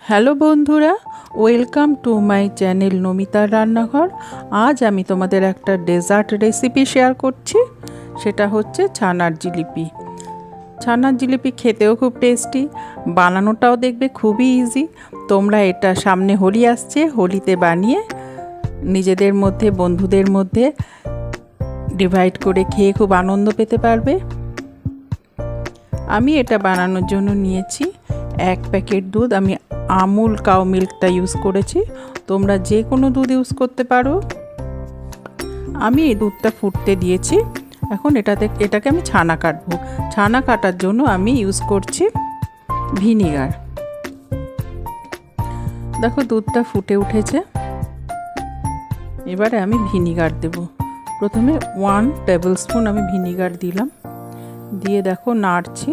Hello বন্ধুরা, welcome to my channel নমিতার রান্নাঘর। আজ আমি তোমাদের একটা ডেজার্ট রেসিপি শেয়ার করছি। সেটা হচ্ছে ছানার জিলিপি। ছানার জিলিপি খেতেও খুব টেস্টি, বানানোটাও দেখবে খুবই ইজি। তোমরা এটা সামনে হোলি আসছে, হোলিতে বানিয়ে নিজেদের মধ্যে, বন্ধুদের মধ্যে ডিভাইড করে খেয়ে খুব আনন্দ পেতে পারবে। আমি এটা বানানোর জন্য নিয়েছি 1 প্যাকেট দুধ। আমি আমুল কাউ মিল্কটা ইউজ করেছি, তোমরা যে কোনো দুধ ইউজ করতে পারো। আমি এই দুধটা ফুটতে দিয়েছি। এখন এটাকে আমি ছানা কাটবো। ছানা কাটার জন্য আমি ইউজ করছি ভিনিগার। দেখো দুধটা ফুটে উঠেছে, এবারে আমি ভিনিগার দেব। প্রথমে 1 টেবিল স্পুন আমি ভিনিগার দিলাম, দিয়ে দেখো নাড়ছি।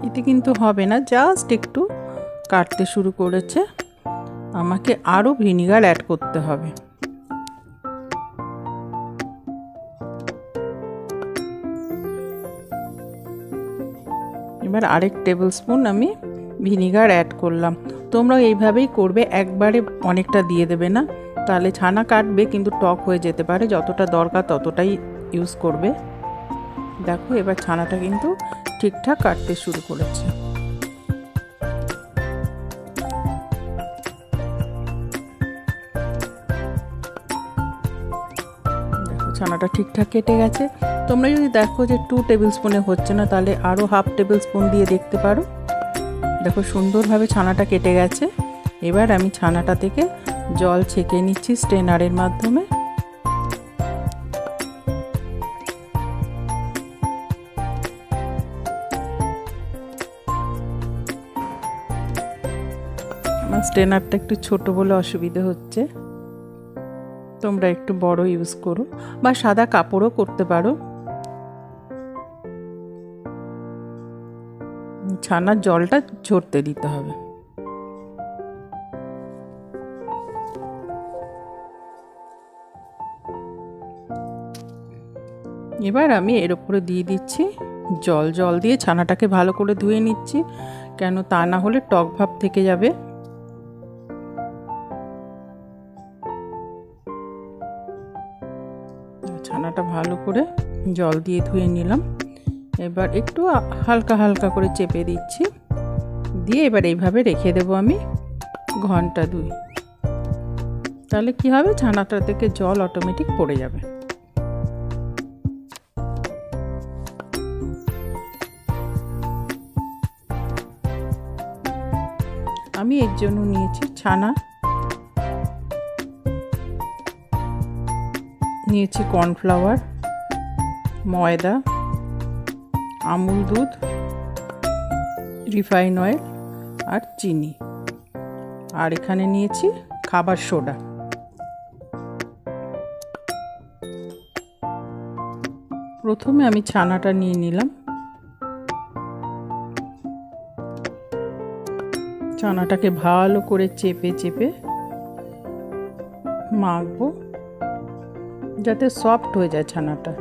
এতে কিন্তু হবে না, জাস্ট একটু কাটতে শুরু করেছে, আমাকে আরও ভিনিগার অ্যাড করতে হবে। এবার আরেক টেবিল স্পুন আমি ভিনিগার অ্যাড করলাম। তোমরা এইভাবেই করবে, একবারে অনেকটা দিয়ে দেবে না, তাহলে ছানা কাটবে কিন্তু টক হয়ে যেতে পারে। যতটা দরকার ততটাই ইউজ করবে। দেখো এবার ছানাটা কিন্তু ঠিকঠাক কাটতে শুরু করেছে। দেখো ছানাটা ঠিকঠাক কেটে গেছে। তোমরা যদি দেখো যে 2 টেবিল স্পুনে হচ্ছে না, তাহলে আরও হাফ টেবিল স্পুন দিয়ে দেখতে পারো। দেখো সুন্দরভাবে ছানাটা কেটে গেছে। এবার আমি ছানাটা থেকে জল ছেঁকে নিচ্ছি স্ট্রেনারের মাধ্যমে। আমার স্ট্রেনারটা একটু ছোট বলে অসুবিধে হচ্ছে, তোমরা একটু বড় ইউজ করো বা সাদা কাপড়ও করতে পারো। ছানার জলটা ঝরতে দিতে হবে। এবার আমি এর উপরে দিয়ে দিচ্ছি জল দিয়ে ছানাটাকে ভালো করে ধুয়ে নিচ্ছি, কেন তা না হলে টক ভাব থেকে যাবে। ছানাটা ভালো করে জল দিয়ে ধুয়ে নিলাম। এবার একটু হালকা হালকা করে চেপে দিচ্ছি, দিয়ে এবার এইভাবে রেখে দেবো আমি ঘন্টা 2। তাহলে কি হবে, ছানাটা থেকে জল অটোমেটিক পড়ে যাবে। আমি এর জন্য নিয়েছি ছানা, নিয়েছি কর্নফ্লাওয়ার, ময়দা, আমুল দুধ, রিফাইন অয়েল আর চিনি, আর এখানে নিয়েছি খাবার সোডা। প্রথমে আমি ছানাটা নিয়ে নিলাম, ছানাটাকে ভালো করে চেপে চেপে মাখবো যাতে সফট হয়ে যায় ছানাটা।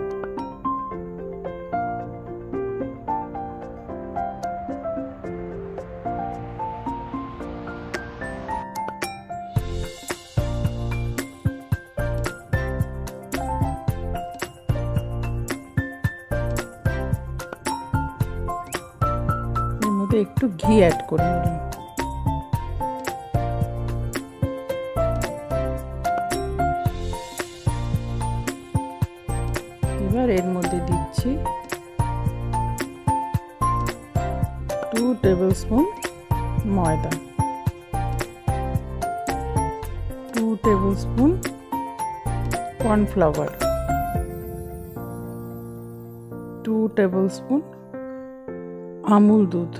এর মধ্যে একটু ঘি অ্যাড করে নিলাম। এবার এর মধ্যে দিচ্ছি 2 টেবিল স্পুন ময়দা, 2 table spoon cornflour, 2 table spoon Amul দুধ।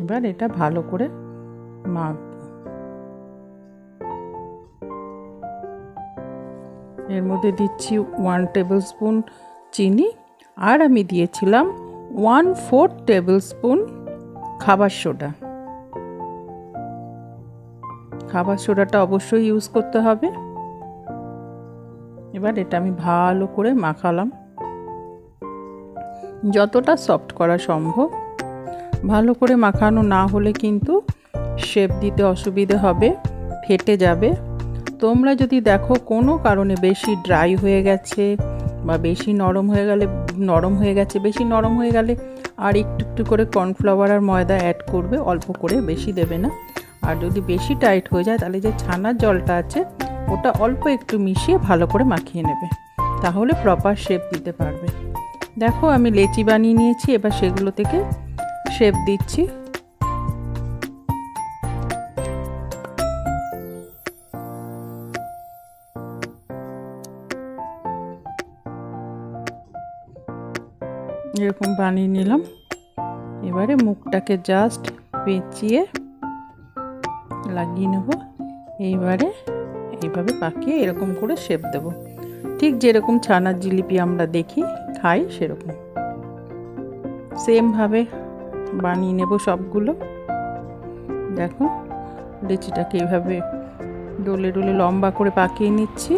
এবার এটা ভালো করে মাখবো। এর মধ্যে দিচ্ছি 1 টেবিল স্পুন চিনি, আর আমি দিয়েছিলাম 1/4 টেবিল স্পুন খাবার সোডা। খাবার সোডাটা অবশ্যই ইউজ করতে হবে। এবার এটা আমি ভালো করে মাখালাম। যতটা সফট করা সম্ভব। ভালো করে মাখানো না হলে কিন্তু শেপ দিতে অসুবিধে হবে, ফেটে যাবে। তোমরা যদি দেখো কোনো কারণে বেশি ড্রাই হয়ে গেছে বা বেশি নরম হয়ে গেলে আর একটু একটু করে কর্নফ্লাওয়ার আর ময়দা অ্যাড করবে, অল্প করে, বেশি দেবে না। আর যদি বেশি টাইট হয়ে যায় তাহলে যে ছানার জলটা আছে ওটা অল্প একটু মিশিয়ে ভালো করে মাখিয়ে নেবে, তাহলে প্রপার শেপ দিতে পারবে। দেখো আমি লেচি বানিয়ে নিয়েছি, এবার সেগুলো থেকে শেপ দিচ্ছি। এরকম বানিয়ে নিলাম। এবারে মুখটাকে জাস্ট পেঁচিয়ে লাগিয়ে নেব। এইবারে এইভাবে পাকিয়ে এরকম করে শেপ দেব, ঠিক যেরকম ছানার জিলিপি আমরা দেখি খাই সেরকম সেমভাবে বানিয়ে নেব সবগুলো। দেখো লিচিটাকে এইভাবে ডলে ডলে লম্বা করে পাকিয়ে নিচ্ছি।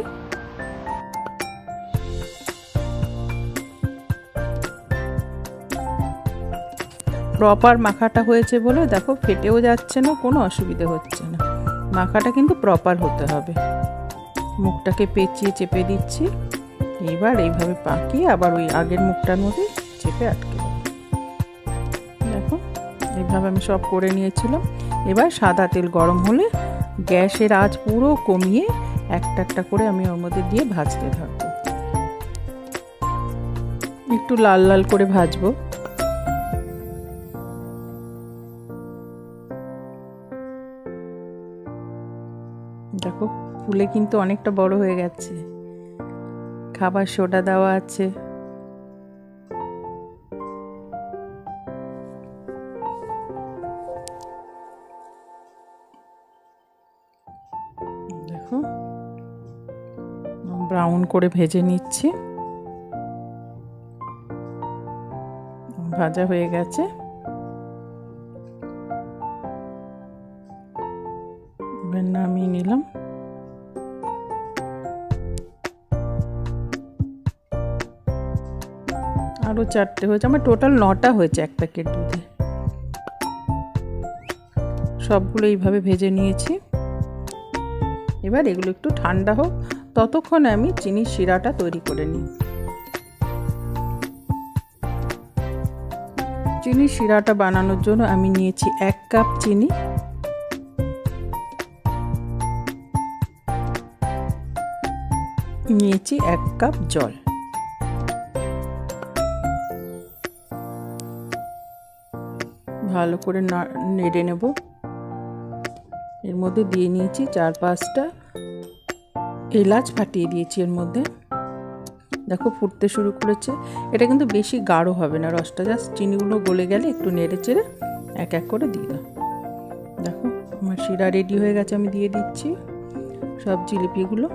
প্রপার মাখাটা হয়েছে বলে দেখো ফেটেও যাচ্ছে না, কোনো অসুবিধে হচ্ছে না। মাখাটা কিন্তু প্রপার হতে হবে। মুখটাকে পেঁচিয়ে চেপে দিচ্ছি। এবার এইভাবে পাকিয়ে আবার ওই আগের মুখটার মধ্যে চেপে আটকে দেবো। দেখো এইভাবে আমি সব করে নিয়েছিলাম। এবার সাদা তেল গরম হলে গ্যাসের আঁচ পুরো কমিয়ে একটা একটা করে আমি ওর মধ্যে দিয়ে ভাজতে থাকবো। একটু লাল লাল করে ভাজবো। দেখো ফুলে কিন্তু অনেকটা বড় হয়ে গেছে, খাবার সোডা দেওয়া আছে। দেখো ব্রাউন করে ভেজে নিচ্ছি। ভাজা হয়ে গেছে। এবার নামিয়ে নিলাম। আরও 4টে হয়েছে, আমার টোটাল 9টা হয়েছে এক প্যাকেট দুধে। সবগুলো এইভাবে ভেজে নিয়েছি। এবার এগুলো একটু ঠান্ডা হোক, ততক্ষণ আমি চিনির শিরাটা তৈরি করে নিই। চিনির শিরাটা বানানোর জন্য আমি নিয়েছি 1 কাপ চিনি, নিয়েছি 1 কাপ জল। ভালো করে নেড়ে নেব। এর মধ্যে দিয়ে নিয়েছি 4-5টা এলাচ ফাটিয়ে দিয়েছি এর মধ্যে। দেখো ফুটতে শুরু করেছে। এটা কিন্তু বেশি গাঢ় হবে না রসটা, জাস্ট চিনিগুলো গলে গেলে একটু নেড়ে চেড়ে এক এক করে দিয়ে দাও। দেখো আমার শিরা রেডি হয়ে গেছে, আমি দিয়ে দিচ্ছি সব জিলিপিগুলো।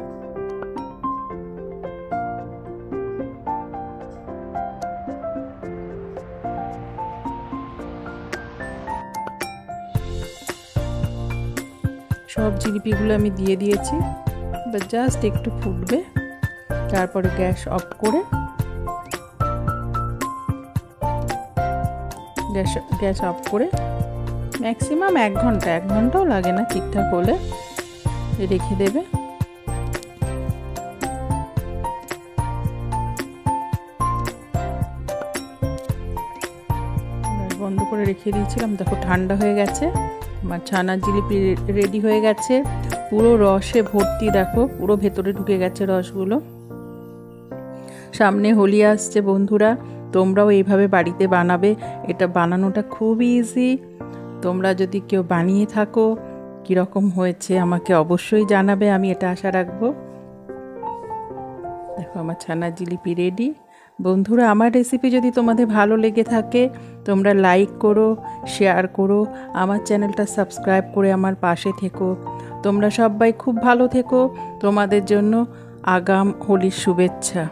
সব জিলিপিগুলো আমি দিয়ে দিয়েছি। এবার জাস্ট একটু ফুটবে, তারপরে গ্যাস অফ করে গ্যাস অফ করে ম্যাক্সিমাম 1 ঘন্টা, 1 ঘন্টাও লাগে না ঠিকঠাক হলে, রেখে দেবে। বন্ধ করে রেখে দিয়েছিলাম। দেখো ঠান্ডা হয়ে গেছে, আমার ছানার জিলিপি রেডি হয়ে গেছে। পুরো রসে ভর্তি, দেখো পুরো ভেতরে ঢুকে গেছে রসগুলো। সামনে হোলি আসছে বন্ধুরা, তোমরাও এইভাবে বাড়িতে বানাবে। এটা বানানোটা খুব ইজি। তোমরা যদি কেউ বানিয়ে থাকো কীরকম হয়েছে আমাকে অবশ্যই জানাবে, আমি এটা আশা রাখবো। দেখো আমার ছানার জিলিপি রেডি। বন্ধুরা আমার রেসিপি যদি তোমাদের ভালো লেগে থাকে তোমরা লাইক করো, শেয়ার করো, আমার চ্যানেলটা সাবস্ক্রাইব করে আমার পাশে থেকো। তোমরা সবাই খুব ভালো থেকো। তোমাদের জন্য আগাম হোলির শুভেচ্ছা।